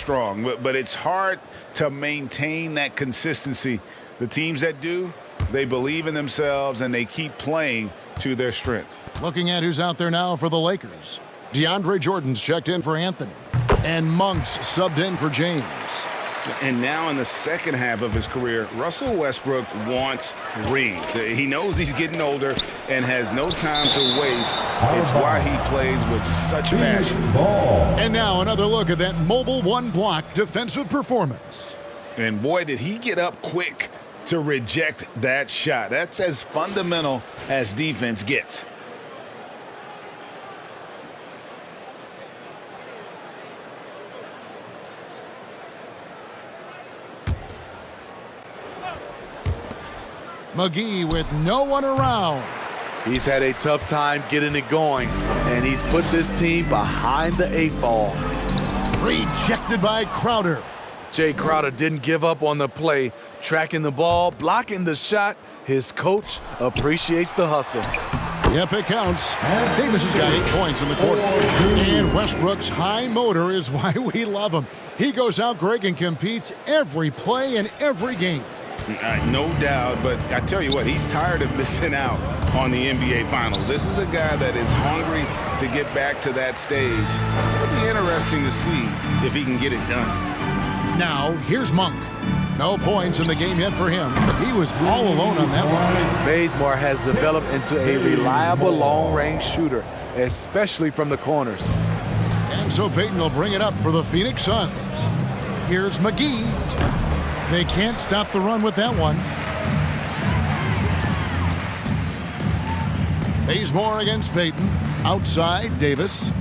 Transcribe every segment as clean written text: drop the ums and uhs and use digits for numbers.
strong, but it's hard to maintain that consistency. The teams that do, they believe in themselves and they keep playing to their strengths. Looking at who's out there now for the Lakers. DeAndre Jordan's checked in for Anthony. And Monk's subbed in for James. And now in the second half of his career, Russell Westbrook wants rings. He knows he's getting older and has no time to waste. It's why he plays with such passion. And now another look at that mobile one-block defensive performance. And boy, did he get up quick to reject that shot. That's as fundamental as defense gets. McGee with no one around. He's had a tough time getting it going, and he's put this team behind the 8 ball. Rejected by Crowder. Jay Crowder didn't give up on the play, tracking the ball, blocking the shot. His coach appreciates the hustle. Yep, it counts. Davis has got 8 points in the quarter. And Westbrook's high motor is why we love him. He goes out, Greg, and competes every play and every game. No doubt, but I tell you what, he's tired of missing out on the NBA Finals. This is a guy that is hungry to get back to that stage. It'll be interesting to see if he can get it done. Now, here's Monk. No points in the game yet for him. He was all alone on that one. Bazemore has developed into a reliable long-range shooter, especially from the corners. And so Payton will bring it up for the Phoenix Suns. Here's McGee. They can't stop the run with that one. Bazemore against Payton. Outside, Davis.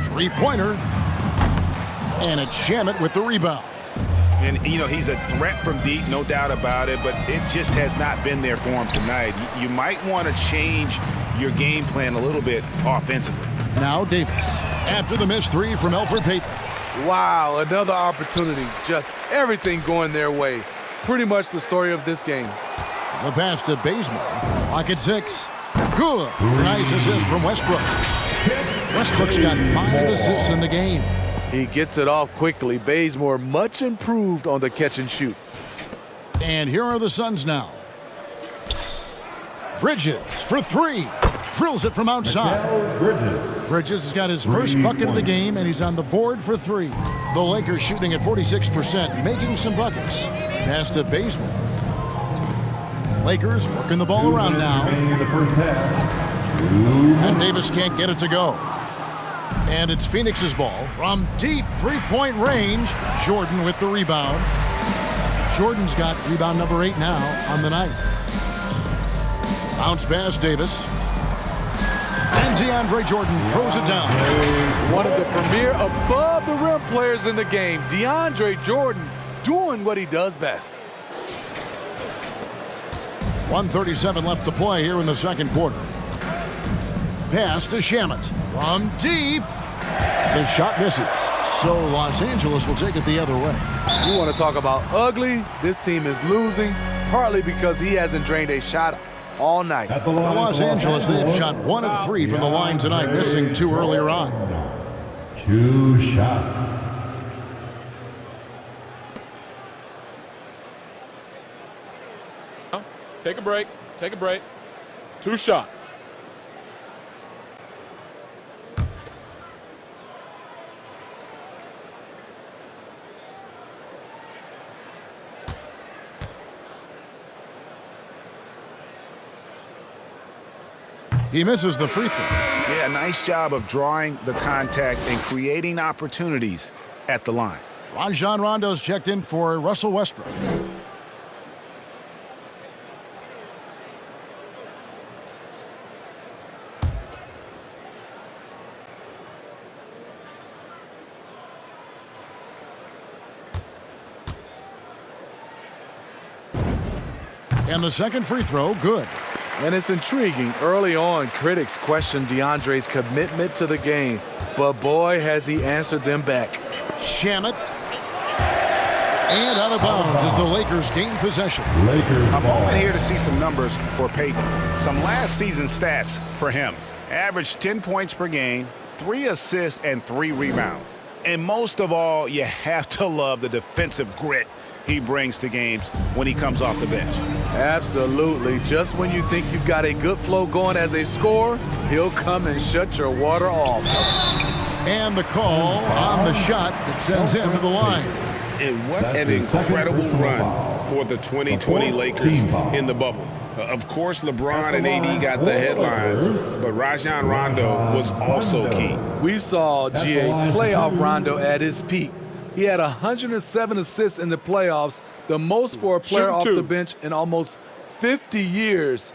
Three-pointer. And it's Shamet with the rebound. And, you know, he's a threat from deep, no doubt about it, but it just has not been there for him tonight. You might want to change your game plan a little bit offensively. Now Davis. After the missed three from Elfrid Payton. Wow, another opportunity. Just everything going their way. Pretty much the story of this game. The pass to Bazemore. Clock at 6. Good. Nice assist from Westbrook. Westbrook's got 5 assists in the game. He gets it off quickly. Bazemore much improved on the catch and shoot. And here are the Suns now. Bridges for 3. Drills it from outside. Bridges has got his first bucket of the game, and he's on the board for 3. The Lakers shooting at 46%, making some buckets. Pass to Bazemore. Lakers working the ball around now. And Davis can't get it to go. And it's Phoenix's ball from deep three-point range. Jordan with the rebound. Jordan's got rebound number 8 now on the night. Bounce pass, Davis. And DeAndre Jordan throws it down. One of the premier above-the-rim players in the game, DeAndre Jordan, doing what he does best. 1:37 left to play here in the second quarter. Pass to Shamet from deep. The shot misses. So Los Angeles will take it the other way. You want to talk about ugly? This team is losing, partly because he hasn't drained a shot all night. For Los Angeles, they've shot 1 of 3 from the line tonight, missing 2 earlier on. 2 shots. Take a break. Take a break. 2 shots. He misses the free throw. Yeah, nice job of drawing the contact and creating opportunities at the line. Rajon Rondo's checked in for Russell Westbrook. And the second free throw, good. And it's intriguing. Early on, critics questioned DeAndre's commitment to the game, but boy, has he answered them back. Shamet. And out of bounds as the Lakers gain possession. A moment here to see some numbers for Payton. Some last season stats for him. Averaged 10 points per game, 3 assists, and 3 rebounds. And most of all, you have to love the defensive grit he brings to games when he comes off the bench. Absolutely. Just when you think you've got a good flow going as a scorer, he'll come and shut your water off. And the call on the shot that sends him to the line. And what an incredible run for the 2020 Lakers in the bubble. Of course, LeBron and AD got the headlines, but Rajon Rondo was also key. We saw GA playoff Rondo at his peak. He had 107 assists in the playoffs, the most for a player off the bench in almost 50 years.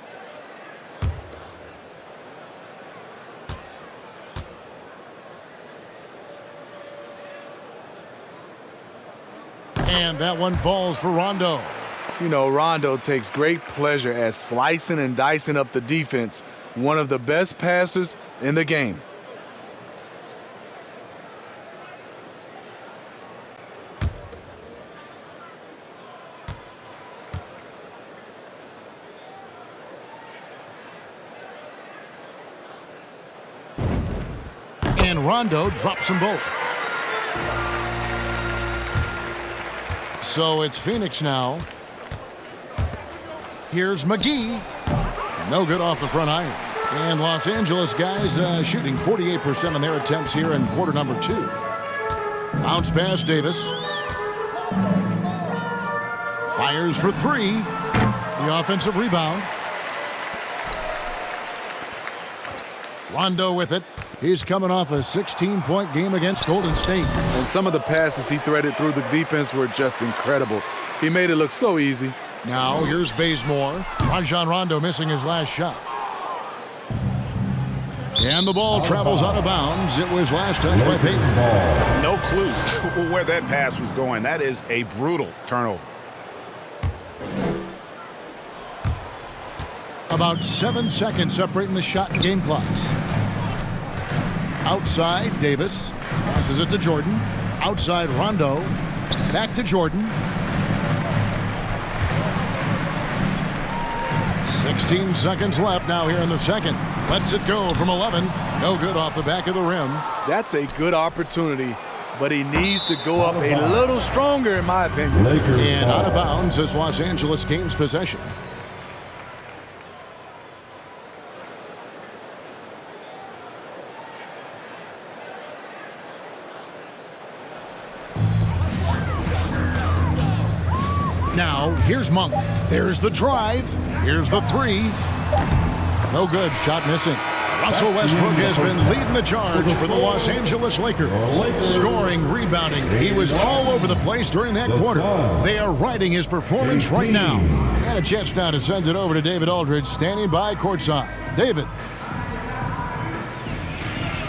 And that one falls for Rondo. You know, Rondo takes great pleasure at slicing and dicing up the defense. One of the best passers in the game. And Rondo drops them both. So it's Phoenix now. Here's McGee. No good off the front iron. And Los Angeles guys shooting 48% on their attempts here in quarter number 2. Bounce pass Davis. Fires for 3. The offensive rebound. Rondo with it. He's coming off a 16-point game against Golden State. And some of the passes he threaded through the defense were just incredible. He made it look so easy. Now here's Bazemore. Rajon Rondo missing his last shot. And the ball travels out of bounds. It was last touched by Payton. No clue where that pass was going. That is a brutal turnover. About 7 seconds separating the shot and game clocks. Outside, Davis. Passes it to Jordan. Outside, Rondo. Back to Jordan. 16 seconds left now here in the second. Lets it go from 11. No good off the back of the rim. That's a good opportunity, but he needs to go up a little stronger, in my opinion. And out of bounds as Los Angeles gains possession. Now, here's Monk. There's the drive. Here's the 3. No good. Shot missing. Russell Westbrook has been leading the charge for the Los Angeles Lakers. Scoring, rebounding. He was all over the place during that quarter. They are riding his performance right now. And a chance now to send it over to David Aldridge, standing by courtside. David.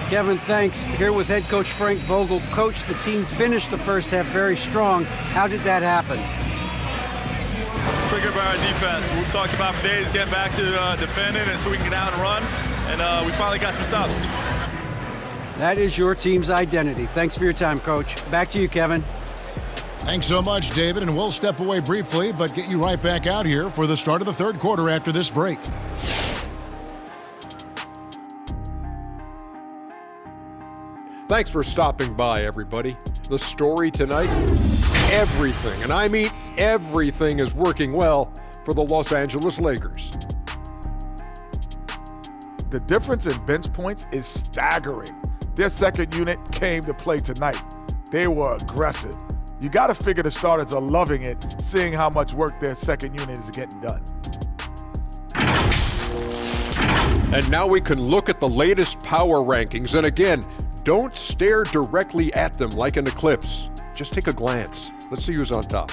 Kevin, thanks. Here with head coach Frank Vogel. Coach, the team finished the first half very strong. How did that happen? Triggered by our defense. We've talked about for days getting back to defending and so we can get out and run, and we finally got some stops. That is your team's identity. Thanks for your time, Coach. Back to you, Kevin. Thanks so much, David, and we'll step away briefly, but get you right back out here for the start of the third quarter after this break. Thanks for stopping by, everybody. The story tonight, everything, and I mean everything, is working well for the Los Angeles Lakers. The difference in bench points is staggering. Their second unit came to play tonight. They were aggressive. You got to figure the starters are loving it, seeing how much work their second unit is getting done. And now we can look at the latest power rankings. And again, don't stare directly at them like an eclipse. Just take a glance. Let's see who's on top.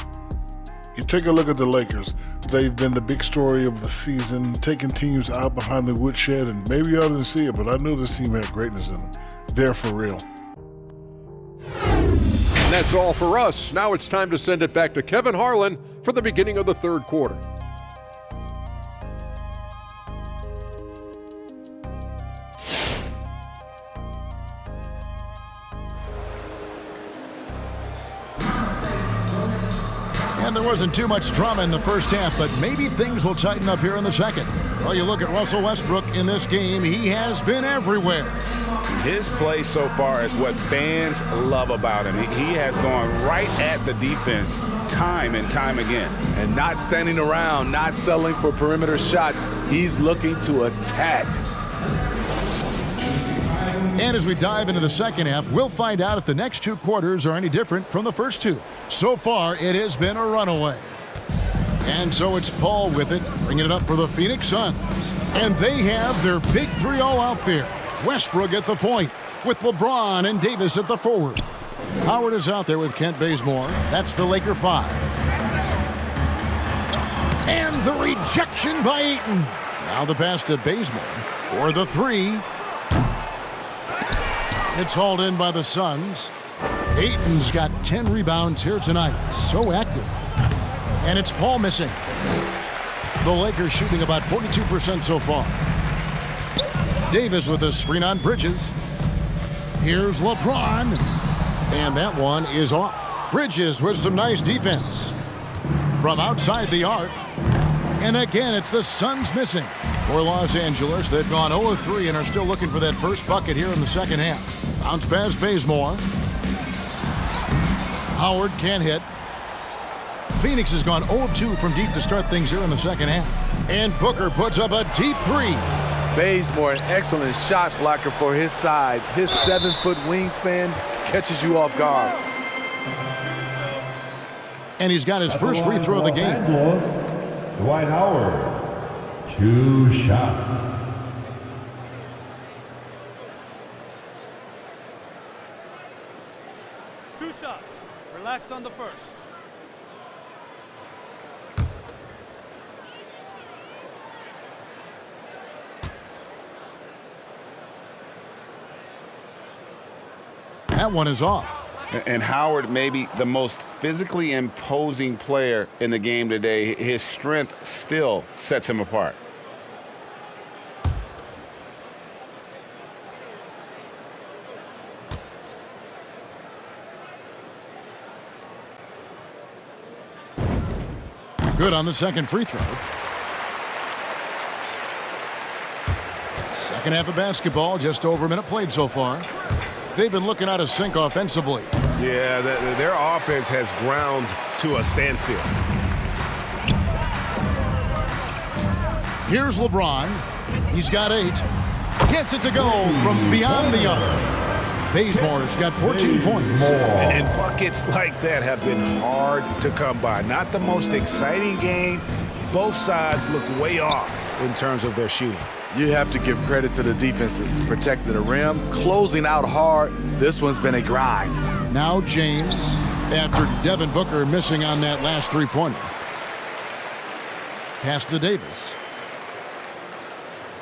You take a look at the Lakers. They've been the big story of the season, taking teams out behind the woodshed, and maybe y'all didn't see it, but I knew this team had greatness in them. They're for real. And that's all for us. Now it's time to send it back to Kevin Harlan for the beginning of the third quarter. And there wasn't too much drama in the first half, but maybe things will tighten up here in the second. Well, you look at Russell Westbrook in this game, he has been everywhere. His play so far is what fans love about him. He has gone right at the defense time and time again. And not standing around, not settling for perimeter shots. He's looking to attack. And as we dive into the second half, we'll find out if the next 2 quarters are any different from the first 2. So far, it has been a runaway. And so it's Paul with it, bringing it up for the Phoenix Suns. And they have their big 3 all out there. Westbrook at the point, with LeBron and Davis at the forward. Howard is out there with Kent Bazemore. That's the Laker 5. And the rejection by Ayton. Now the pass to Bazemore for the 3. It's hauled in by the Suns. Ayton's got 10 rebounds here tonight. So active. And it's Paul missing. The Lakers shooting about 42% so far. Davis with a screen on Bridges. Here's LeBron. And that one is off. Bridges with some nice defense. From outside the arc. And again, it's the Suns missing. For Los Angeles, they've gone 0-3 and are still looking for that first bucket here in the second half. Bounce pass Bazemore. Howard can't hit. Phoenix has gone 0-2 from deep to start things here in the second half. And Booker puts up a deep 3. Bazemore, an excellent shot blocker for his size. His 7-foot wingspan catches you off guard. And he's got his first free throw of the game. Dwight Howard, 2 shots. Two shots. Relax on the first. That one is off. And Howard may be the most physically imposing player in the game today. His strength still sets him apart. Good on the second free throw. Second half of basketball, just over a minute played so far. They've been looking out of sync offensively. Yeah, their offense has ground to a standstill. Here's LeBron. He's got 8. Gets it to go from beyond the arc. Bazemore's got 14 points. And buckets like that have been hard to come by. Not the most exciting game. Both sides look way off in terms of their shooting. You have to give credit to the defenses. Protecting the rim, closing out hard. This one's been a grind. Now James, after Devin Booker missing on that last 3-pointer. Pass to Davis.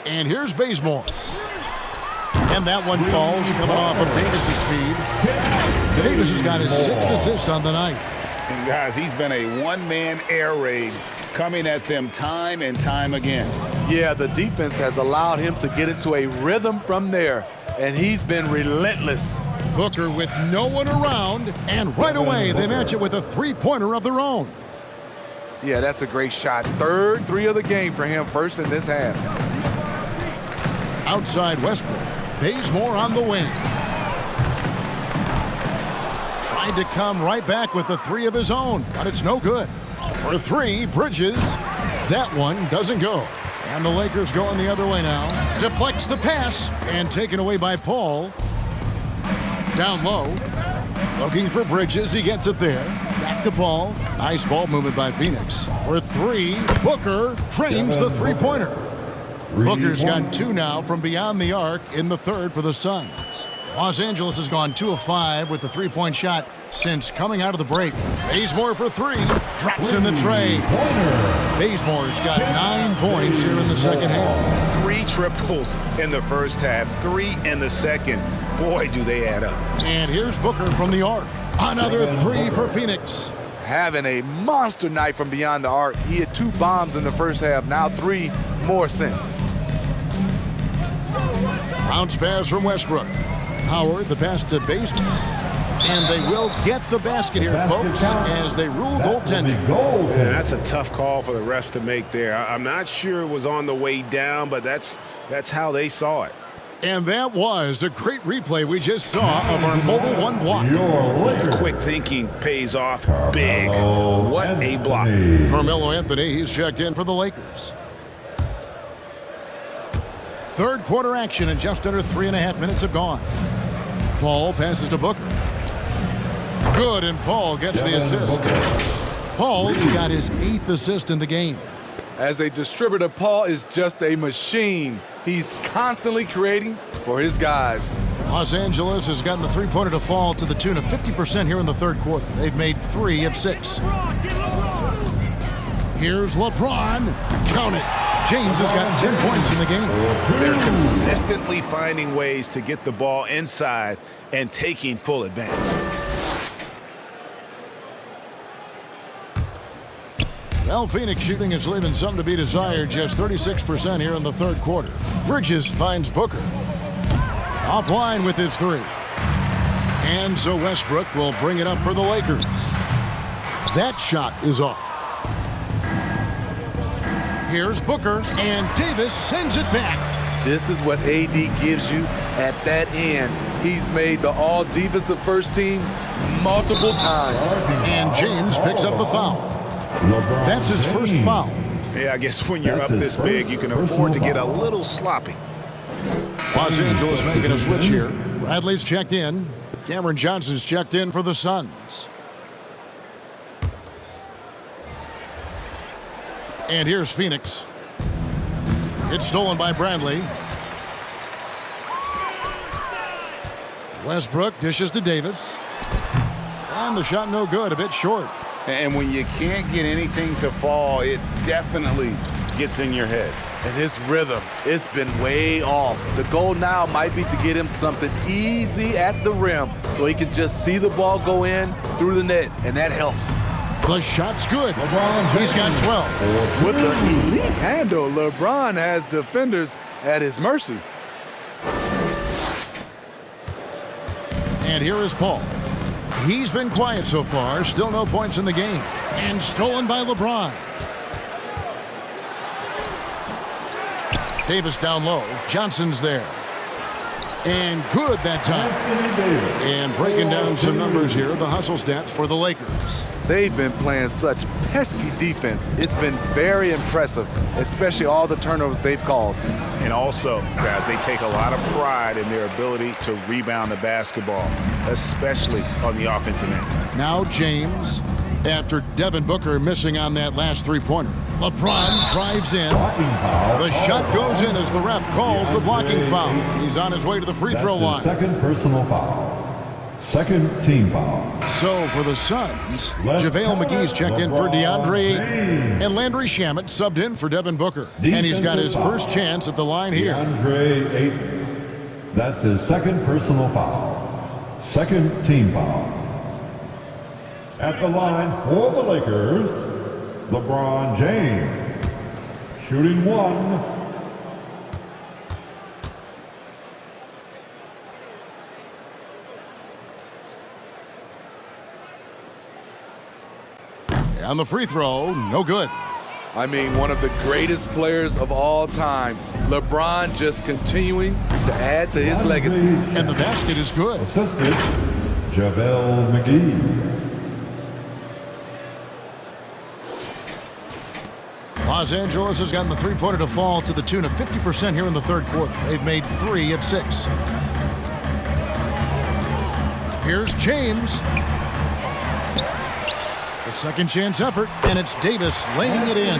And here's Bazemore. And that one falls coming off of Davis's feed. Davis has got his 6th assist on the night. And guys, he's been a one-man air raid coming at them time and time again. Yeah, the defense has allowed him to get into a rhythm from there, and he's been relentless. Booker with no one around, and right away they match it with a 3-pointer of their own. Yeah, that's a great shot. 3rd 3 of the game for him, first in this half. Outside Westbrook. Bazemore on the wing. Trying to come right back with the 3 of his own, but it's no good. For 3, Bridges. That one doesn't go. And the Lakers going the other way now. Deflects the pass and taken away by Paul. Down low. Looking for Bridges. He gets it there. Back to Paul. Nice ball movement by Phoenix. For 3, Booker drains the 3-pointer. Booker's got 2 now from beyond the arc in the 3rd for the Suns. Los Angeles has gone 2 of 5 with the 3-point shot since coming out of the break. Bazemore for 3. Drops in the tray. Bazemore's got 9 points here in the second half. 3 triples in the first half, 3 in the second. Boy, do they add up. And here's Booker from the arc. Another 3 for Phoenix. Having a monster night from beyond the arc. He had 2 bombs in the first half, now 3 more since. Bounce pass from Westbrook. Howard, the pass to Bazemore. And they will get the basket here, folks, as they rule goaltending. Yeah, that's a tough call for the refs to make there. I'm not sure it was on the way down, but that's how they saw it. And that was a great replay we just saw of our Mobile One block. Quick thinking pays off big. What a block. Carmelo Anthony, he's checked in for the Lakers. Third quarter action and just under 3.5 minutes have gone. Paul passes to Booker. Good, and Paul gets the assist. Paul's got his 8th assist in the game. As a distributor, Paul is just a machine. He's constantly creating for his guys. Los Angeles has gotten the three-pointer to fall to the tune of 50% here in the third quarter. They've made 3 of 6. Here's LeBron. Count it. James has got 10 points in the game. They're consistently finding ways to get the ball inside and taking full advantage. Well, Phoenix shooting is leaving something to be desired. Just 36% here in the third quarter. Bridges finds Booker. Offline with his 3. And so Westbrook will bring it up for the Lakers. That shot is off. Here's Booker, and Davis sends it back. This is what AD gives you at that end. He's made the all-defensive first team multiple times. And James picks up the foul. That's his first foul. Yeah, I guess when you're up this big, you can afford to get a little sloppy. Los Angeles making a switch here. Bradley's checked in. Cameron Johnson's checked in for the Suns. And here's Phoenix. It's stolen by Bradley. Westbrook dishes to Davis. And the shot no good, a bit short. And when you can't get anything to fall, it definitely gets in your head. And his rhythm, it's been way off. The goal now might be to get him something easy at the rim so he can just see the ball go in through the net, and that helps. The shot's good. He's got 12. With the elite handle, LeBron has defenders at his mercy. And here is Paul. He's been quiet so far. Still no points in the game. And stolen by LeBron. Davis down low. Johnson's there. And good that time. And breaking down some numbers here, the hustle stats for the Lakers. They've been playing such pesky defense. It's been very impressive, especially all the turnovers they've caused. And also, guys, they take a lot of pride in their ability to rebound the basketball, especially on the offensive end. Now James, after Devin Booker missing on that last three-pointer. LeBron drives in. The shot goes in as the ref calls the blocking foul. He's on his way to the free throw line. Second personal foul. Second team foul. So for the Suns, JaVale McGee's checked in for DeAndre Ayton. And Landry Shamet subbed in for Devin Booker. And he's got his first chance at the line here. DeAndre Ayton. That's his second personal foul. Second team foul. At the line for the Lakers, LeBron James. Shooting 1. On the free throw, no good. I mean, one of the greatest players of all time. LeBron just continuing to add to his legacy. And the basket is good. Assisted, JaVale McGee. Los Angeles has gotten the three-pointer to fall to the tune of 50% here in the third quarter. They've made 3 of 6. Here's James. A second chance effort, and it's Davis laying it in.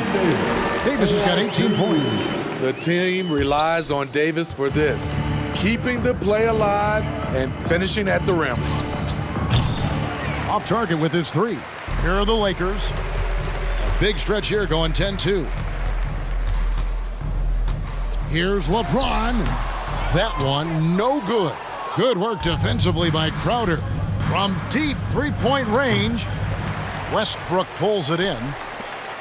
Davis has got 18 points. The team relies on Davis for this, keeping the play alive and finishing at the rim. Off target with his 3. Here are the Lakers. A big stretch here going 10-2. Here's LeBron. That one, no good. Good work defensively by Crowder. From deep three-point range, Westbrook pulls it in.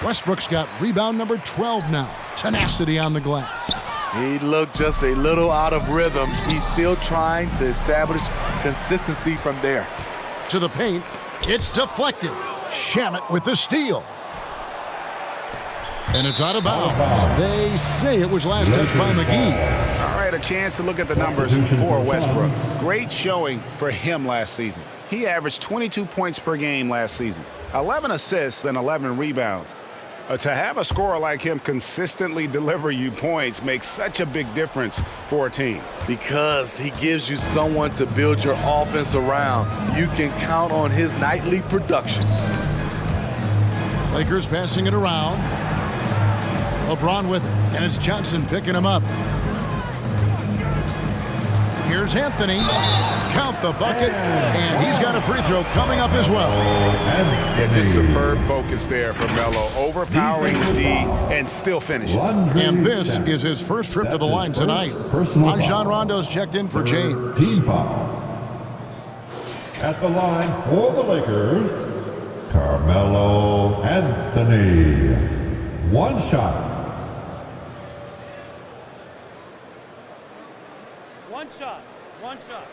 Westbrook's got rebound number 12 now. Tenacity on the glass. He looked just a little out of rhythm. He's still trying to establish consistency from there. To the paint, it's deflected. Shamet with the steal. And it's out of bounds. They say it was last touched by McGee. All right, a chance to look at the numbers for Westbrook. Great showing for him last season. He averaged 22 points per game last season, 11 assists and 11 rebounds. To have a scorer like him consistently deliver you points makes such a big difference for a team. Because he gives you someone to build your offense around. You can count on his nightly production. Lakers passing it around. LeBron with it, and it's Johnson picking him up. Here's Anthony. Count the bucket, and he's got a free throw coming up as well. Yeah, just superb focus there for Melo, overpowering the D and still finishes. And this is his first trip to the line tonight. Rajon Rondo's checked in for James. Team foul. At the line for the Lakers, Carmelo Anthony. One shot. One shot. One shot.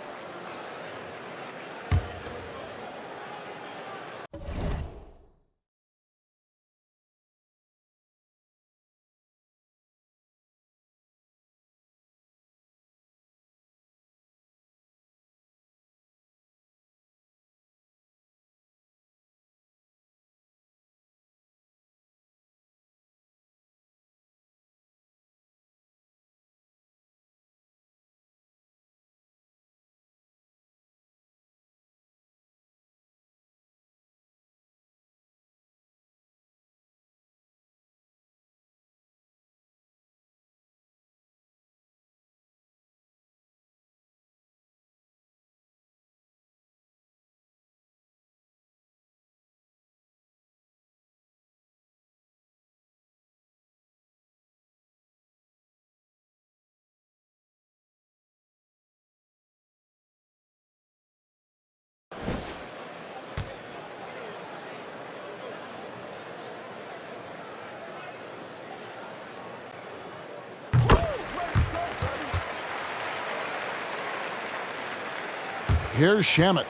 Here's Shamet.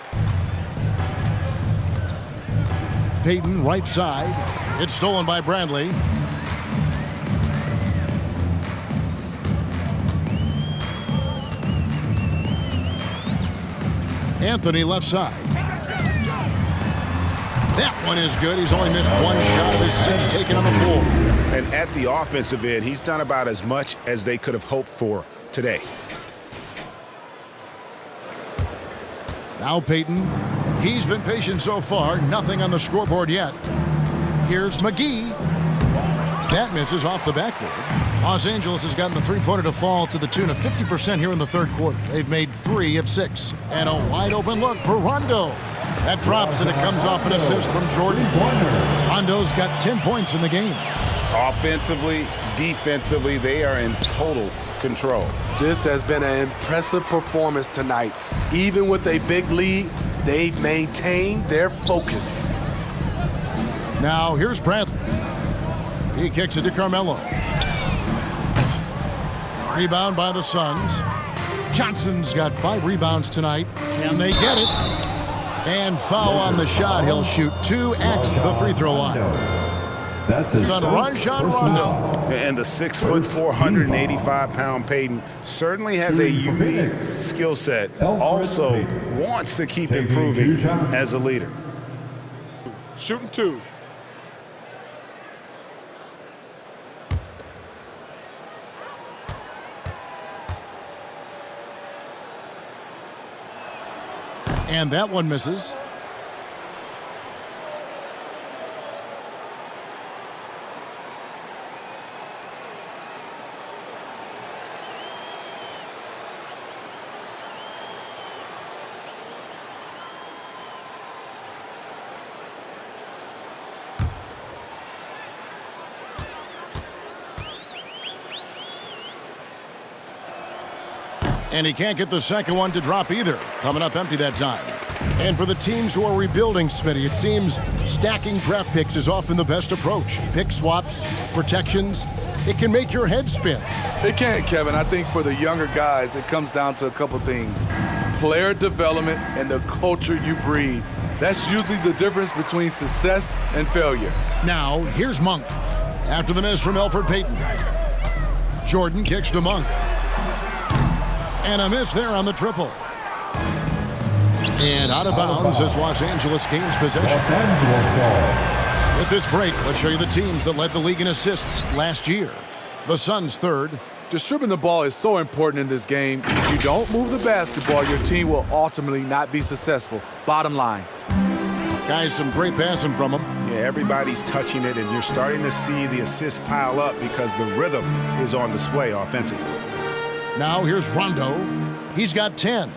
Payton right side. It's stolen by Bradley. Anthony left side. That one is good. He's only missed one shot of his 6 taken on the floor. And at the offensive end, he's done about as much as they could have hoped for today. Now Payton. He's been patient so far. Nothing on the scoreboard yet. Here's McGee. That misses off the backboard. Los Angeles has gotten the three-pointer to fall to the tune of 50% here in the third quarter. They've made 3 of 6. And a wide-open look for Rondo. That drops, and it comes off an assist from Jordan. Rondo's got 10 points in the game. Offensively, defensively, they are in total control. This has been an impressive performance tonight. Even with a big lead, they've maintained their focus. Now, here's Bradley. He kicks it to Carmelo. Rebound by the Suns. Johnson's got 5 rebounds tonight. Can they get it? And foul on the shot. He'll shoot 2 at the free throw line. It's on Rajon Rondo. And the 6'4", 485-pound Payton certainly has a unique skill set. Also wants to keep improving as a leader. Shooting 2. And that one misses. And he can't get the second one to drop either. Coming up empty that time. And for the teams who are rebuilding, Smitty, it seems stacking draft picks is often the best approach. Pick swaps, protections, it can make your head spin. It can, Kevin. I think for the younger guys, it comes down to a couple things. Player development and the culture you breed. That's usually the difference between success and failure. Now, here's Monk. After the miss from Elfrid Payton. Jordan kicks to Monk. And a miss there on the triple. And out of bounds as Los Angeles gains possession. With this break, let's show you the teams that led the league in assists last year. The Suns third. Distributing the ball is so important in this game. If you don't move the basketball, your team will ultimately not be successful. Bottom line. Guys, some great passing from them. Yeah, everybody's touching it, and you're starting to see the assists pile up because the rhythm is on display offensively. Now here's Rondo. He's got 10.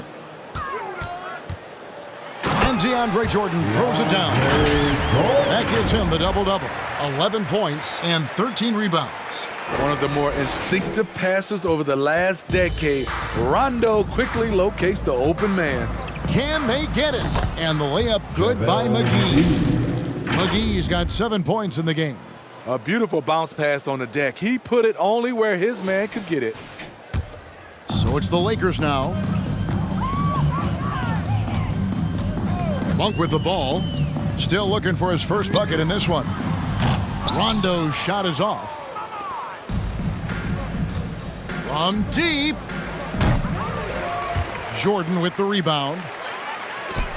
And DeAndre Jordan throws it down. That gives him the double-double. 11 points and 13 rebounds. One of the more instinctive passers over the last decade, Rondo quickly locates the open man. Can they get it? And the layup good by McGee. McGee's got 7 points in the game. A beautiful bounce pass on the deck. He put it only where his man could get it. So it's the Lakers now. Monk with the ball. Still looking for his first bucket in this one. Rondo's shot is off. From deep. Jordan with the rebound.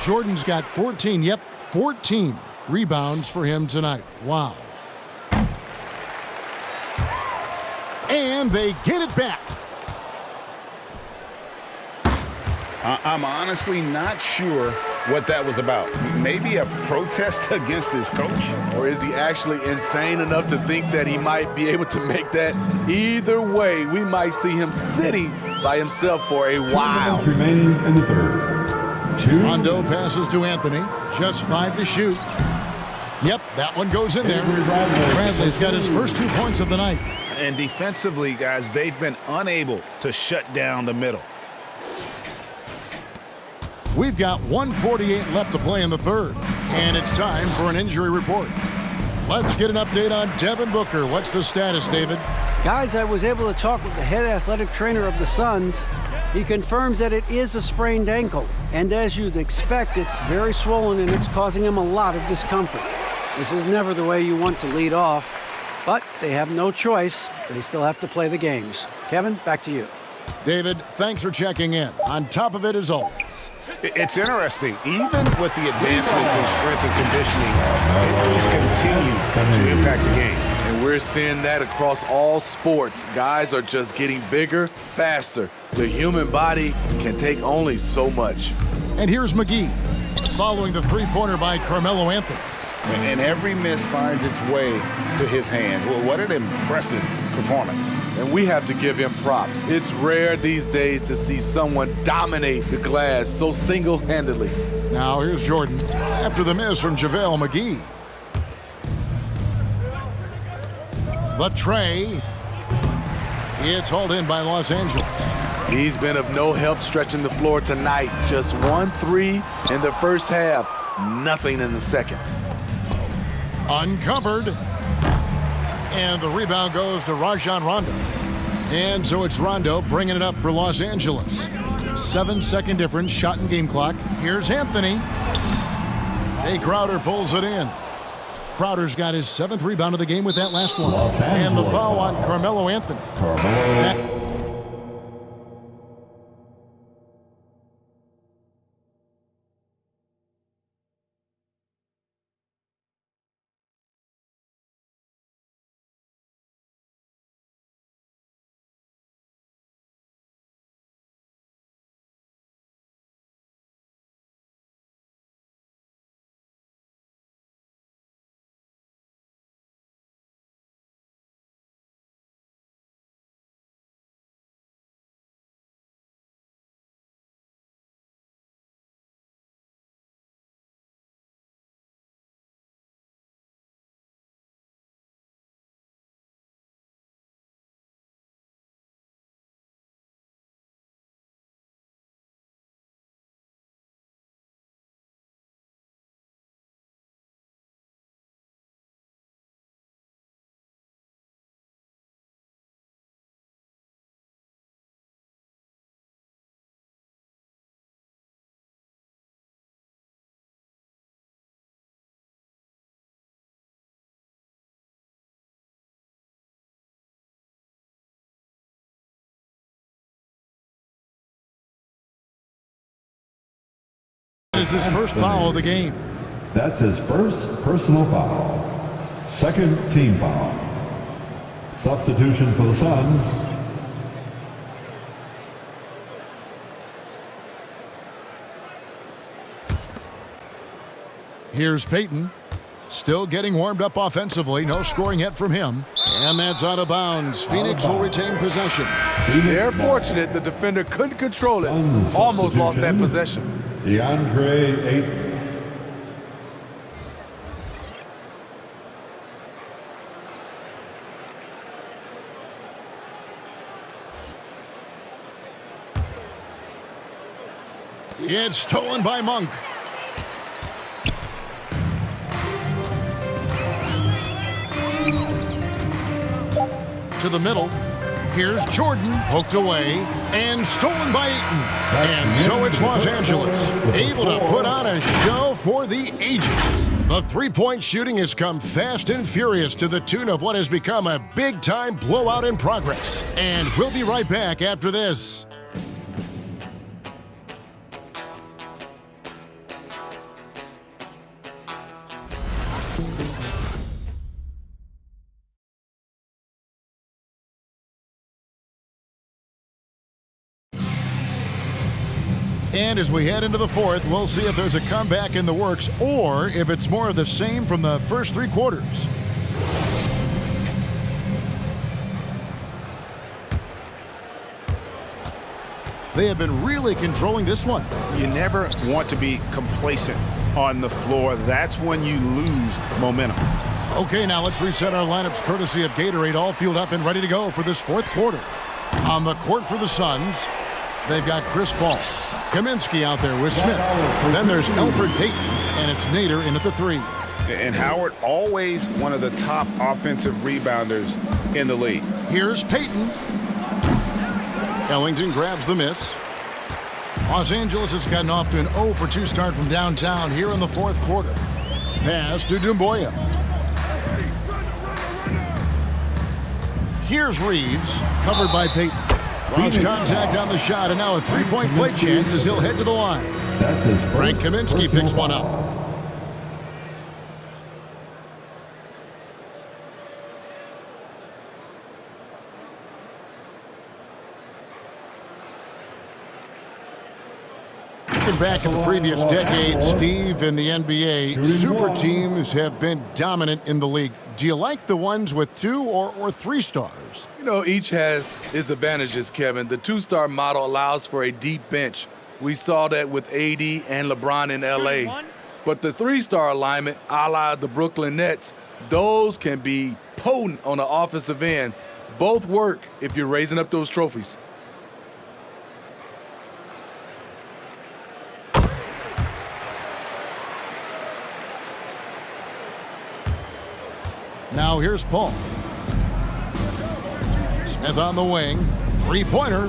Jordan's got 14. Yep, 14 rebounds for him tonight. Wow. And they get it back. I'm honestly not sure what that was about. Maybe a protest against his coach? Or is he actually insane enough to think that he might be able to make that? Either way, we might see him sitting by himself for a while. 2 minutes remaining in the third. Rondo passes to Anthony. Just 5 to shoot. Yep, that one goes in there. Bradley's got his first 2 points of the night. And defensively, guys, they've been unable to shut down the middle. We've got 1:48 left to play in the third, and it's time for an injury report. Let's get an update on Devin Booker. What's the status, David? Guys, I was able to talk with the head athletic trainer of the Suns. He confirms that it is a sprained ankle, and as you'd expect, it's very swollen and it's causing him a lot of discomfort. This is never the way you want to lead off, but they have no choice. They still have to play the games. Kevin, back to you. David, thanks for checking in. On top of it as always. It's interesting. Even with the advancements in strength and conditioning, injuries continue to impact the game. And we're seeing that across all sports. Guys are just getting bigger, faster. The human body can take only so much. And here's McGee, following the three-pointer by Carmelo Anthony. And every miss finds its way to his hands. Well, what an impressive performance. And we have to give him props. It's rare these days to see someone dominate the glass so single-handedly. Now here's Jordan after the miss from JaVale McGee. The tray. It's hauled in by Los Angeles. He's been of no help stretching the floor tonight. Just 1-3 in the first half. Nothing in the second. Uncovered. And the rebound goes to Rajon Rondo. And so it's Rondo bringing it up for Los Angeles. 7-second difference, shot and game clock. Here's Anthony. Jay Crowder pulls it in. Crowder's got his 7th rebound of the game with that last one. And the foul on Carmelo Anthony. is his first foul of the game. That's his first personal foul. Second team foul. Substitution for the Suns. Here's Payton. Still getting warmed up offensively. No scoring yet from him. And that's out of bounds. Phoenix will retain possession. They're fortunate the defender couldn't control it. Almost lost that possession. DeAndre Ayton. It's stolen by Monk. To the middle. Here's Jordan, poked away, and stolen by Ayton. And so it's Los Angeles, able to put on a show for the ages. The three-point shooting has come fast and furious to the tune of what has become a big-time blowout in progress. And we'll be right back after this. And as we head into the fourth, we'll see if there's a comeback in the works or if it's more of the same from the first three quarters. They have been really controlling this one. You never want to be complacent on the floor. That's when you lose momentum. Okay, now let's reset our lineups courtesy of Gatorade, all fueled up and ready to go for this fourth quarter. On the court for the Suns, they've got Chris Paul. Kaminsky out there with Smith. Then there's Elfrid Payton, and it's Nader in at the three. And Howard, always one of the top offensive rebounders in the league. Here's Payton. Ellington grabs the miss. Los Angeles has gotten off to an 0 for 2 start from downtown here in the fourth quarter. Pass to Doumbouya. Here's Reeves, covered by Payton. Draws contact on the shot, and now a three-point play chance as he'll head to the line. Frank Kaminsky picks one up. Looking back at the previous decade, Steve, in the NBA, super teams have been dominant in the league. Do you like the ones with 2 or 3 stars? You know, each has its advantages, Kevin. The 2-star model allows for a deep bench. We saw that with AD and LeBron in LA. But the 3-star alignment, a la the Brooklyn Nets, those can be potent on the offensive end. Both work if you're raising up those trophies. Now here's Paul. Smith on the wing. Three-pointer.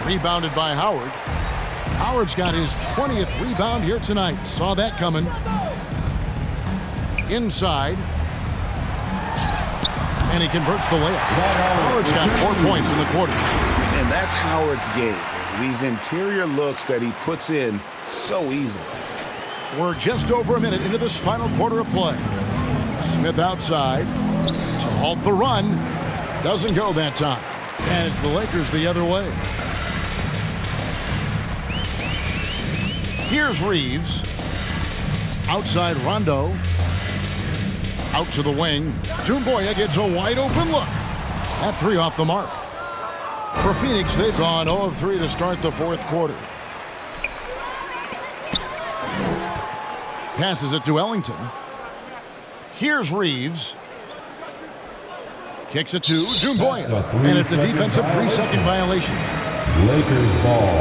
Rebounded by Howard. Howard's got his 20th rebound here tonight. Saw that coming. Inside. And he converts the layup. Howard's got 4 points in the quarter. And that's Howard's game. These interior looks that he puts in so easily. We're just over a minute into this final quarter of play. Smith outside to halt the run. Doesn't go that time. And it's the Lakers the other way. Here's Reeves. Outside Rondo. Out to the wing. Doumbouya gets a wide open look. That three off the mark. For Phoenix, they've gone 0 of 3 to start the fourth quarter. Passes it to Ellington. Here's Reeves. Kicks it to Doumbouya. And it's a defensive 3-second violation. Lakers ball.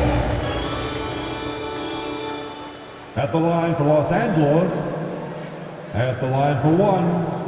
At the line for Los Angeles. At the line for 1.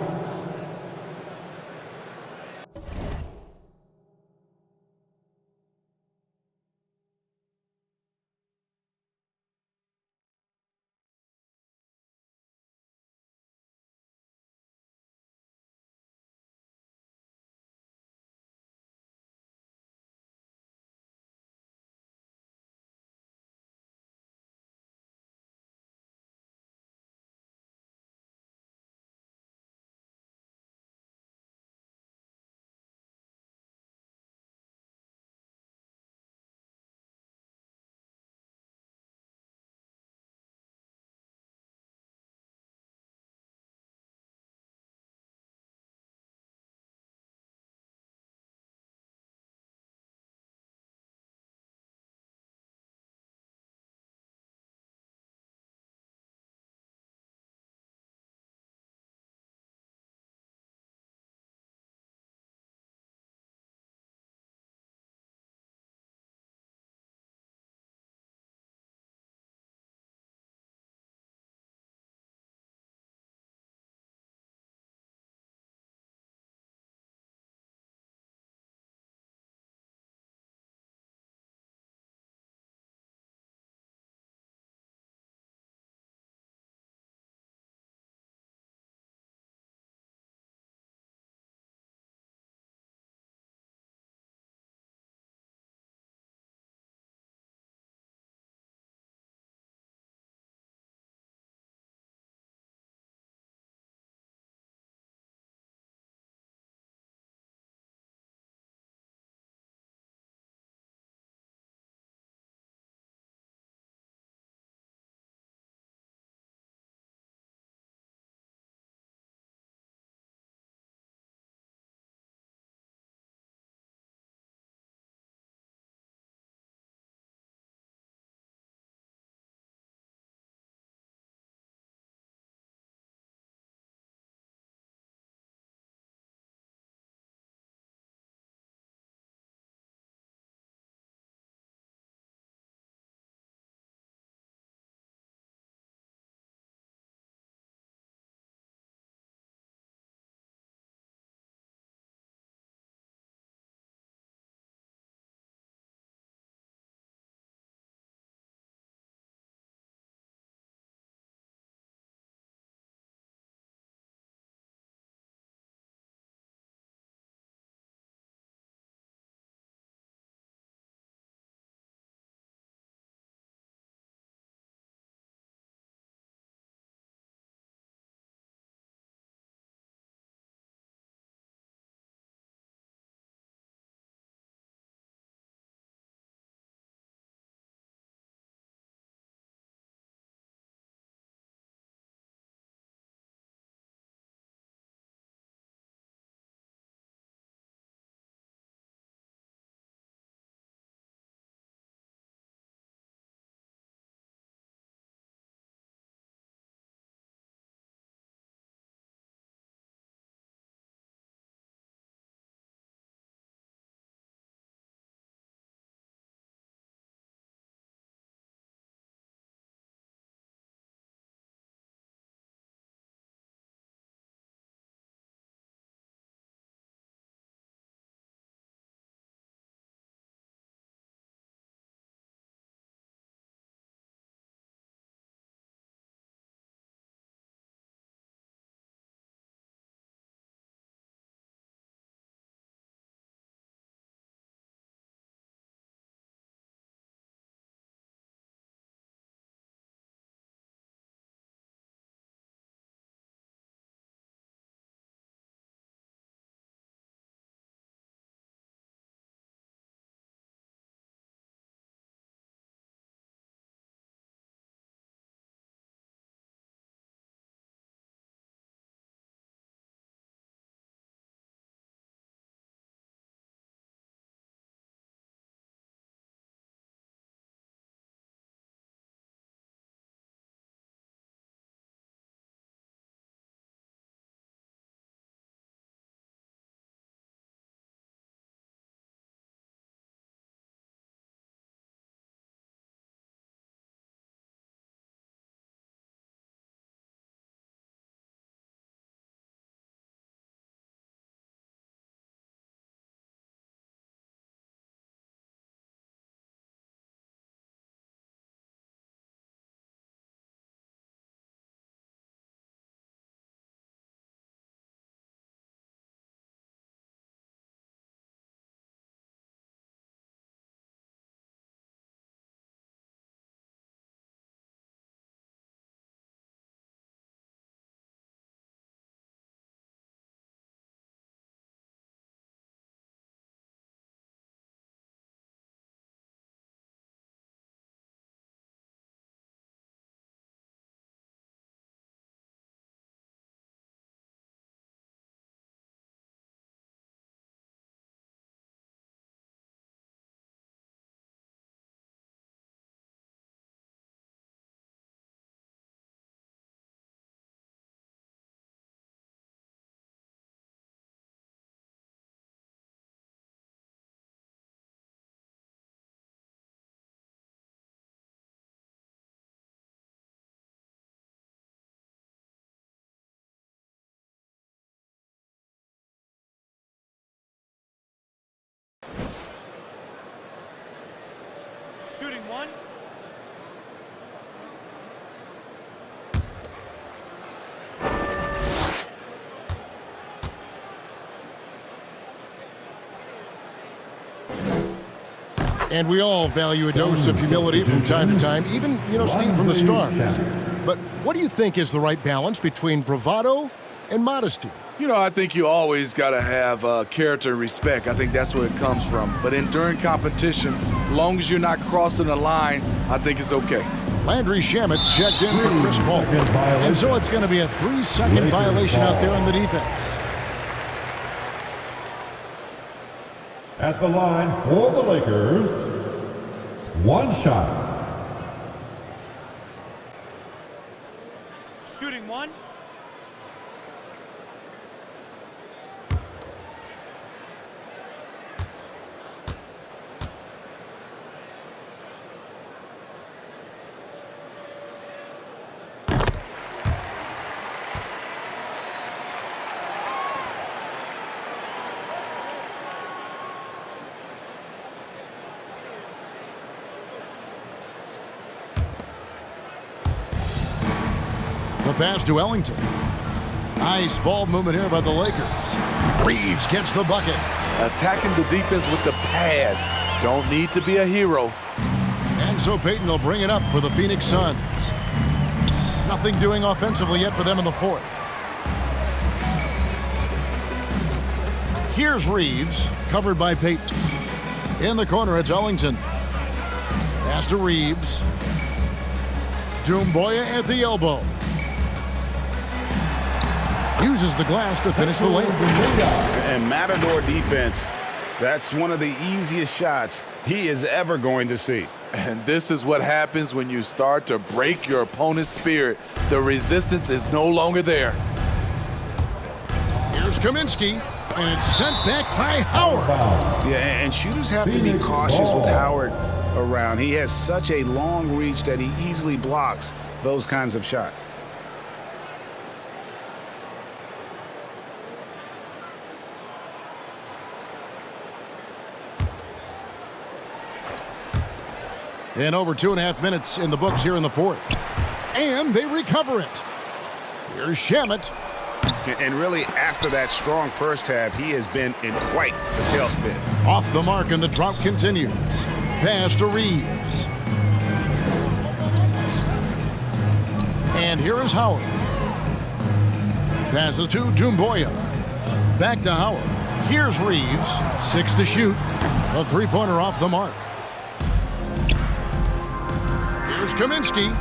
Shooting one. And we all value a dose of humility from time to time, even, Steve, from the stars. But what do you think is the right balance between bravado and modesty? I think you always got to have character and respect. I think that's where it comes from. But during competition, as long as you're not crossing the line, I think it's okay. Landry Shamet's checked in for Chris Paul. And so it's going to be a 3-second violation out there on the defense. At the line for the Lakers, 1 shot. Shooting one. The pass to Ellington. Nice ball movement here by the Lakers. Reeves gets the bucket. Attacking the defense with the pass. Don't need to be a hero. And so Payton will bring it up for the Phoenix Suns. Nothing doing offensively yet for them in the fourth. Here's Reeves, covered by Payton. In the corner, it's Ellington. Pass to Reeves. Doumbouya at the elbow. Uses the glass to finish the lane. And Matador defense, that's one of the easiest shots he is ever going to see. And this is what happens when you start to break your opponent's spirit. The resistance is no longer there. Here's Kaminsky, and it's sent back by Howard. Yeah, and shooters have to be cautious with Howard around. He has such a long reach that he easily blocks those kinds of shots. And over 2.5 minutes in the books here in the fourth. And they recover it. Here's Shamet. And really, after that strong first half, he has been in quite the tailspin. Off the mark, and the drought continues. Pass to Reeves. And here is Howard. Passes to Doumbouya. Back to Howard. Here's Reeves. 6 to shoot. A three-pointer off the mark. Here's Kaminsky.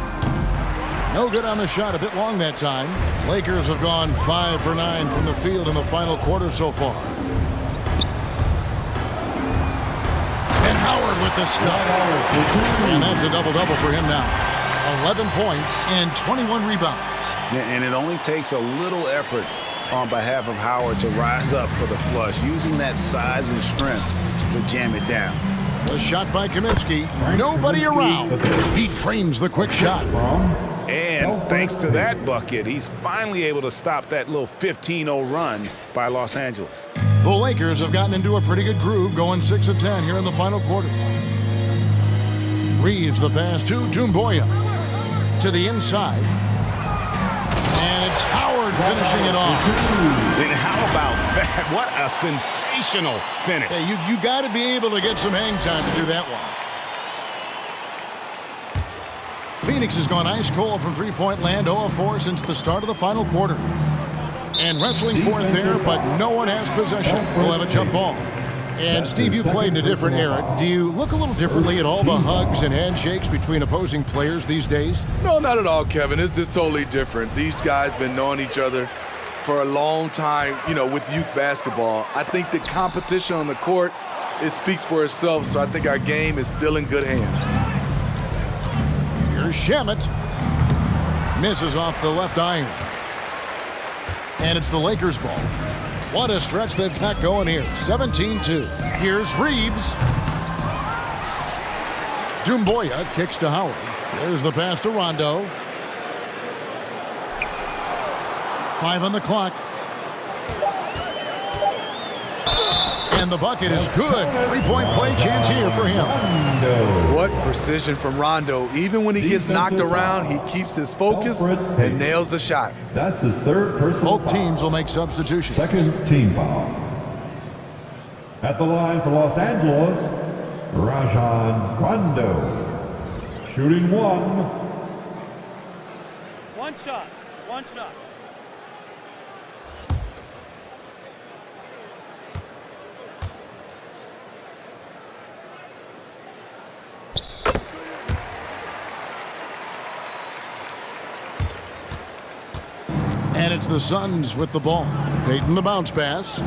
No good on the shot, a bit long that time. Lakers have gone 5 for 9 from the field in the final quarter so far. And Howard with the stuff. And that's a double-double for him now. 11 points and 21 rebounds. And it only takes a little effort on behalf of Howard to rise up for the flush, using that size and strength to jam it down. The shot by Kaminsky. Nobody around. He trains the quick shot. And thanks to that bucket, he's finally able to stop that little 15-0 run by Los Angeles. The Lakers have gotten into a pretty good groove, going 6 of 10 here in the final quarter. Reeves the pass to Doumbouya. To the inside. And it's Howard finishing it off. And how about that? What a sensational finish. Hey, you got to be able to get some hang time to do that one. Phoenix has gone ice cold from three-point land, 0 of 4 since the start of the final quarter. And wrestling for it there, but no one has possession. We'll have a jump ball. And Steve, you played in a different era. Do you look a little differently at all the hugs and handshakes between opposing players these days? No, not at all, Kevin. It's just totally different. These guys been knowing each other for a long time, with youth basketball. I think the competition on the court, it speaks for itself, so I think our game is still in good hands. Here's Shamet. Misses off the left iron. And it's the Lakers' ball. What a stretch they've got going here. 17-2. Here's Reeves. Doumbouya kicks to Howard. There's the pass to Rondo. 5 on the clock. And the bucket is good. 3-point play chance here for him. What precision from Rondo. Even when he gets knocked around, he keeps his focus and nails the shot. That's his third personal Both teams will make substitutions. Second team foul. At the line for Los Angeles, Rajon Rondo. Shooting one. One shot. One shot. And it's the Suns with the ball. Payton the bounce pass.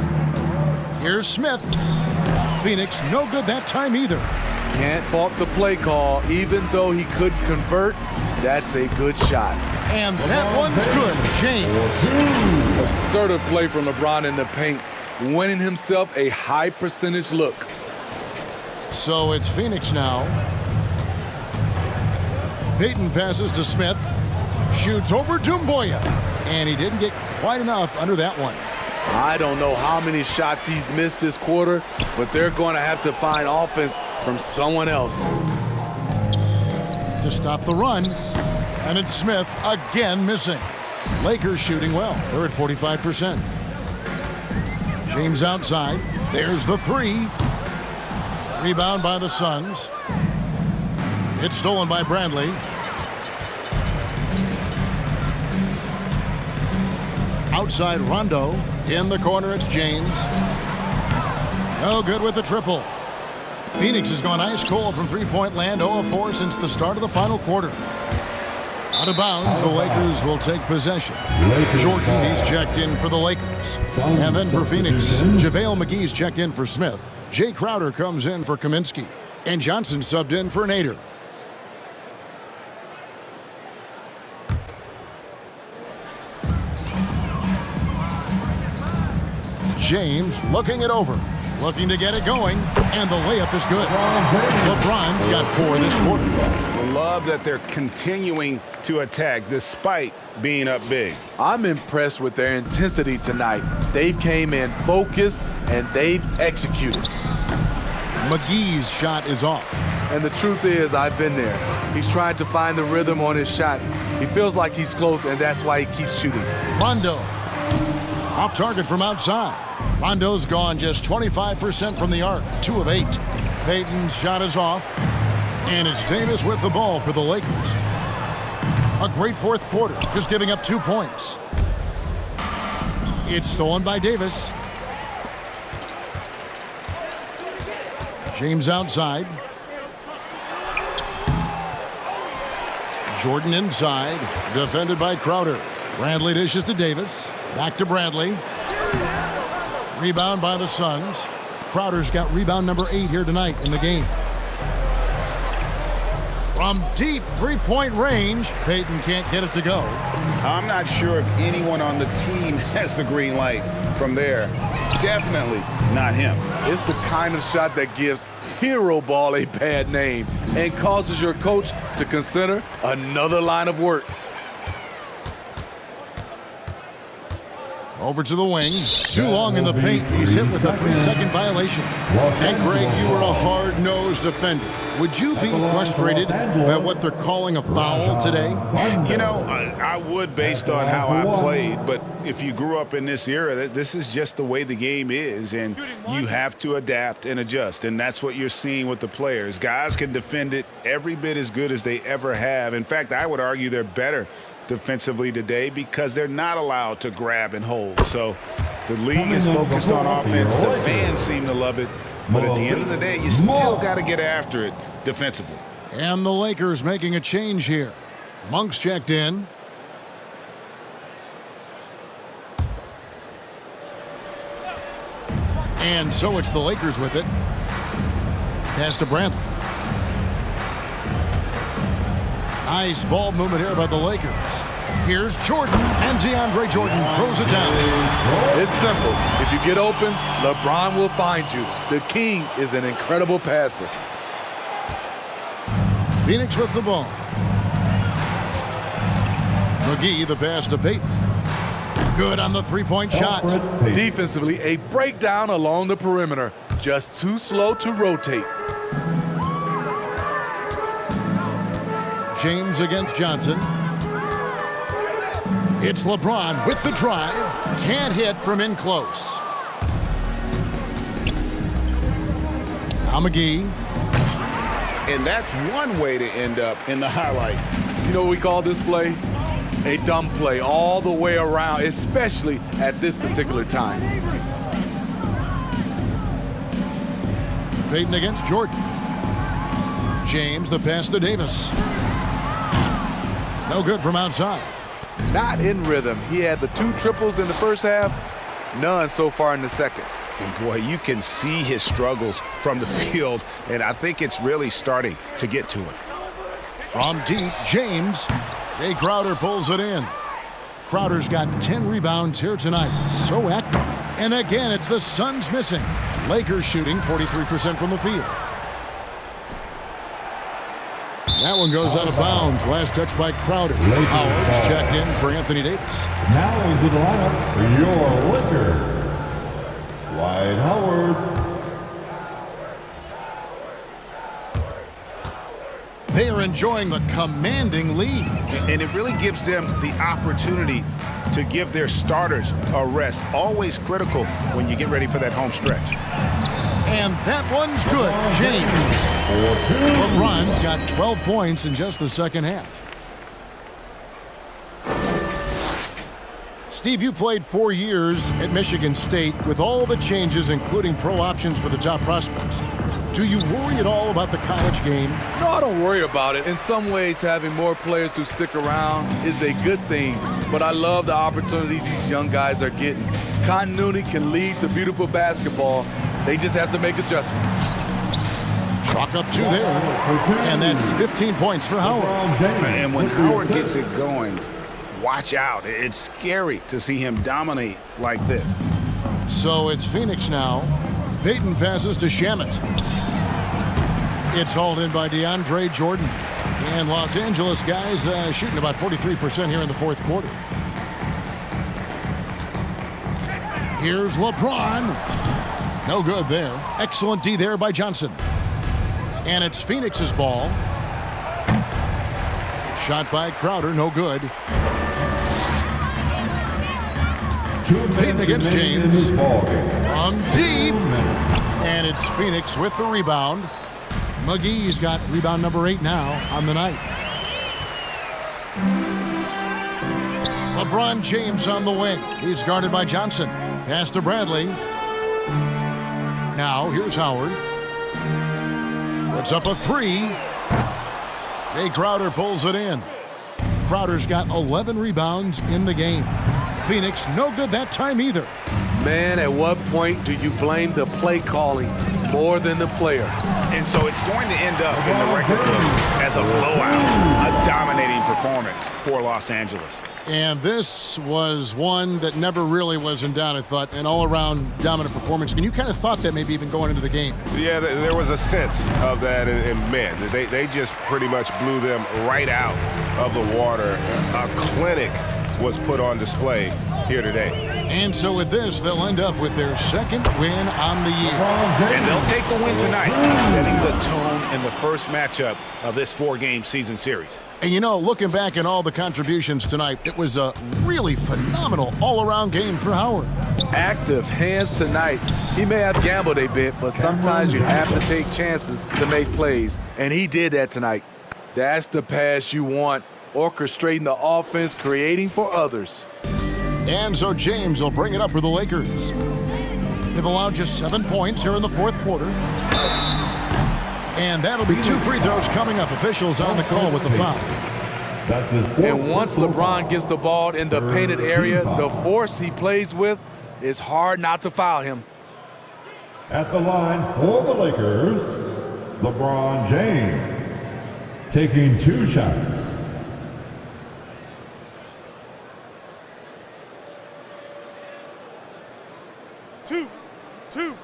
Here's Smith. Phoenix no good that time either. Can't fault the play call. Even though he could convert, that's a good shot. And that one's good. James. Assertive play from LeBron in the paint, winning himself a high percentage look. So it's Phoenix now. Payton passes to Smith. Shoots over Doumbouya. And he didn't get quite enough under that one. I don't know how many shots he's missed this quarter, but they're going to have to find offense from someone else. To stop the run. And it's Smith again missing. Lakers shooting well. They're at 45%. James outside. There's the three. Rebound by the Suns. It's stolen by Bradley. Outside Rondo. In the corner, it's James. No good with the triple. Phoenix has gone ice cold from three-point land, 0 of 4 since the start of the final quarter. Out of bounds, the Lakers will take possession. Jordan, he's checked in for the Lakers. And then for Phoenix, JaVale McGee's checked in for Smith. Jay Crowder comes in for Kaminsky. And Johnson subbed in for Nader. James looking it over. Looking to get it going. And the layup is good. LeBron's got 4 this quarter. I love that they're continuing to attack despite being up big. I'm impressed with their intensity tonight. They've came in focused and they've executed. McGee's shot is off. And the truth is, I've been there. He's trying to find the rhythm on his shot. He feels like he's close, and that's why he keeps shooting. Rondo. Off target from outside. Rondo's gone just 25% from the arc. 2 of 8. Payton's shot is off. And it's Davis with the ball for the Lakers. A great fourth quarter, just giving up 2 points. It's stolen by Davis. James outside. Jordan inside, defended by Crowder. Bradley dishes to Davis. Back to Bradley. Rebound by the Suns. Crowder's got rebound number 8 here tonight in the game. From deep three-point range, Payton can't get it to go. I'm not sure if anyone on the team has the green light from there. Definitely not him. It's the kind of shot that gives hero ball a bad name and causes your coach to consider another line of work. Over to the wing. Too long in the paint. He's hit with a 3-second violation. And Greg, you were a hard-nosed defender. Would you be frustrated by what they're calling a foul today? You know, I would based on how I played, but if you grew up in this era, this is just the way the game is, and you have to adapt and adjust, and that's what you're seeing with the players. Guys can defend it every bit as good as they ever have. In fact, I would argue they're better defensively today because they're not allowed to grab and hold. So the league is focused on offense. The fans seem to love it. But at the end of the day, you still got to get after it defensively. And the Lakers making a change here. Monk's checked in. And so it's the Lakers with it. Pass to Bradley. Nice ball movement here by the Lakers. Here's Jordan, and DeAndre Jordan throws it down. It's simple. If you get open, LeBron will find you. The king is an incredible passer. Phoenix with the ball. McGee, the pass to Payton. Good on the three-point shot. Defensively, a breakdown along the perimeter. just too slow to rotate. James against Johnson. It's LeBron with the drive. Can't hit from in close. Now McGee. And that's one way to end up in the highlights. You know what we call this play? A dumb play all the way around, especially at this particular time. Payton against Jordan. James, the pass to Davis. No good from outside. Not in rhythm. He had the 2 triples in the first half, none so far in the second. And boy, you can see his struggles from the field, and I think it's really starting to get to him. From deep, James. Jay Crowder pulls it in. Crowder's got 10 rebounds here tonight. So active. And again, it's the Suns missing. Lakers shooting 43% from the field. That one goes out of bounds. Last touch by Crowder. Howard's checked in for Anthony Davis. Now into the lineup for your Lakers, Dwight Howard. They are enjoying the commanding lead. And it really gives them the opportunity to give their starters a rest. Always critical when you get ready for that home stretch. And that one's good. James. LeBron's got 12 points in just the second half. Steve, you played 4 years at Michigan State with all the changes, including pro options for the top prospects. Do you worry at all about the college game? No, I don't worry about it. In some ways, having more players who stick around is a good thing, but I love the opportunities these young guys are getting. Continuity can lead to beautiful basketball. They just have to make adjustments. Chalk up 2 there, and that's 15 points for Howard. And when Howard gets it going, watch out. It's scary to see him dominate like this. So it's Phoenix now. Payton passes to Shamet. It's hauled in by DeAndre Jordan. And Los Angeles guys shooting about 43% here in the fourth quarter. Here's LeBron. No good there. Excellent D there by Johnson. And it's Phoenix's ball. Shot by Crowder, no good. Payton against James. From deep. And it's Phoenix with the rebound. McGee's got rebound number 8 now on the night. LeBron James on the wing. He's guarded by Johnson. Pass to Bradley. Now here's Howard. Puts up a 3. Jay Crowder pulls it in. Crowder's got 11 rebounds in the game. Phoenix no good that time either. Man, at what point do you blame the play calling more than the player? And so it's going to end up in the record books as a blowout, a dominating performance for Los Angeles. And this was one that never really was in doubt, I thought, an all-around dominant performance. And you kind of thought that maybe even going into the game. Yeah, there was a sense of that, and man, they just pretty much blew them right out of the water. A clinic was put on display here today. And so with this, they'll end up with their second win on the year. And they'll take the win tonight, setting the tone in the first matchup of this 4-game season series. And you know, looking back at all the contributions tonight, it was a really phenomenal all-around game for Howard. Active hands tonight. He may have gambled a bit, but sometimes you have to take chances to make plays. And he did that tonight. That's the pass you want. Orchestrating the offense, creating for others. And so James will bring it up for the Lakers. They've allowed just 7 points here in the fourth quarter. And that'll be 2 free throws coming up. Officials on the call with the foul. And once LeBron gets the ball in the painted area, the force he plays with, it's hard not to foul him. At the line for the Lakers, LeBron James, taking 2 shots. Two.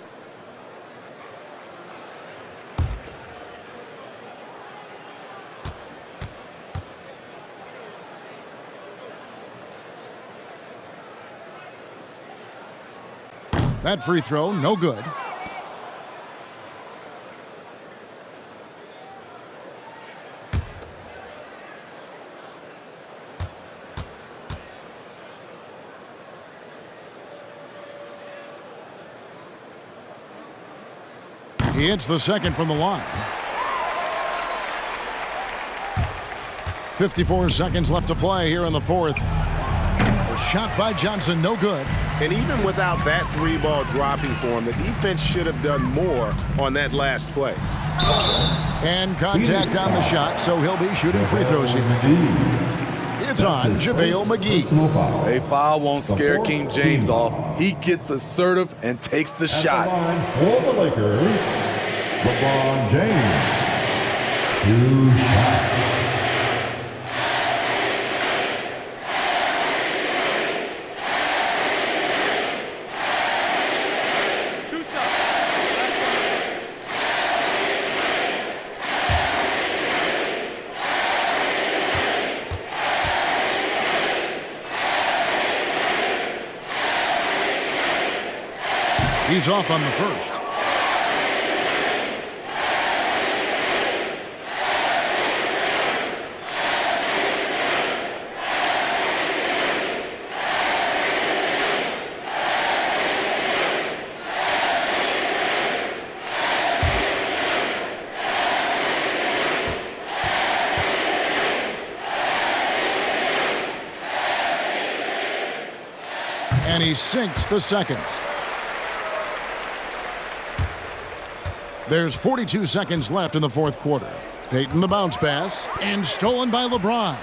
That free throw, no good. He hits the second from the line. 54 seconds left to play here in the fourth. A shot by Johnson, no good. And even without that 3-ball dropping for him, the defense should have done more on that last play. And contact on the shot, so he'll be shooting free throws here. It's on JaVale McGee. A foul won't scare King James off. He gets assertive and takes the shot. For the Lakers, LeBron James. 2 shots. He's off on the first. And he sinks the second. There's 42 seconds left in the fourth quarter. Payton the bounce pass, and stolen by LeBron.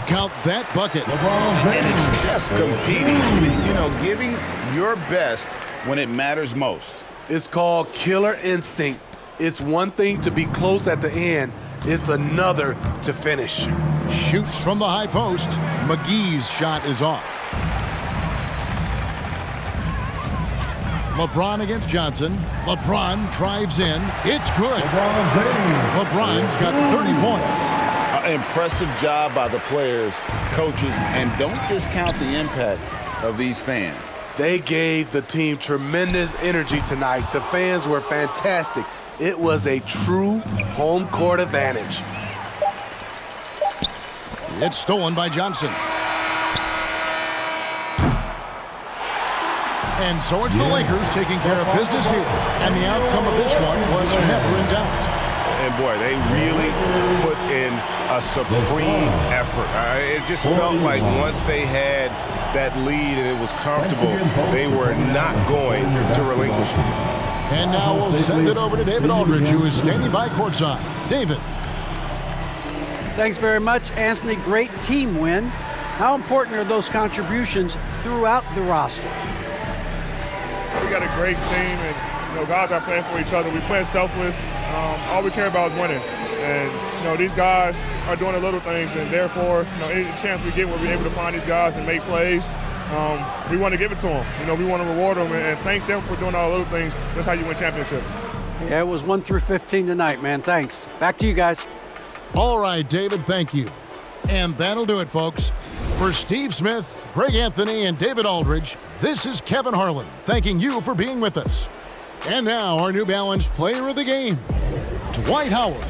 Count that bucket. And it's just competing, giving your best when it matters most. It's called killer instinct. It's one thing to be close at the end. It's another to finish. Shoots from the high post. McGee's shot is off. LeBron against Johnson. LeBron drives in. It's good. LeBron's got 30 points. Impressive job by the players, coaches, and don't discount the impact of these fans. They gave the team tremendous energy tonight. The fans were fantastic. It was a true home court advantage. It's stolen by Johnson. And so it's the Lakers taking care of business here. And the outcome of this one was never in doubt. And boy, they really put in a supreme effort. It just felt like once they had that lead and it was comfortable, they were not going to relinquish it. And now we'll send it over to David Aldridge, who is standing by courtside. David. Thanks very much, Anthony. Great team win. How important are those contributions throughout the roster? We got a great team, and guys are playing for each other. We play selfless. All we care about is winning. And these guys are doing the little things, and therefore, any chance we get, we'll be able to find these guys and make plays. We want to give it to them. We want to reward them and thank them for doing all the little things. That's how you win championships. Yeah, it was 1 through 15 tonight, man. Thanks. Back to you guys. All right, David, thank you. And that'll do it, folks. For Steve Smith, Greg Anthony, and David Aldridge, this is Kevin Harlan thanking you for being with us. And now our New Balance player of the game, Dwight Howard.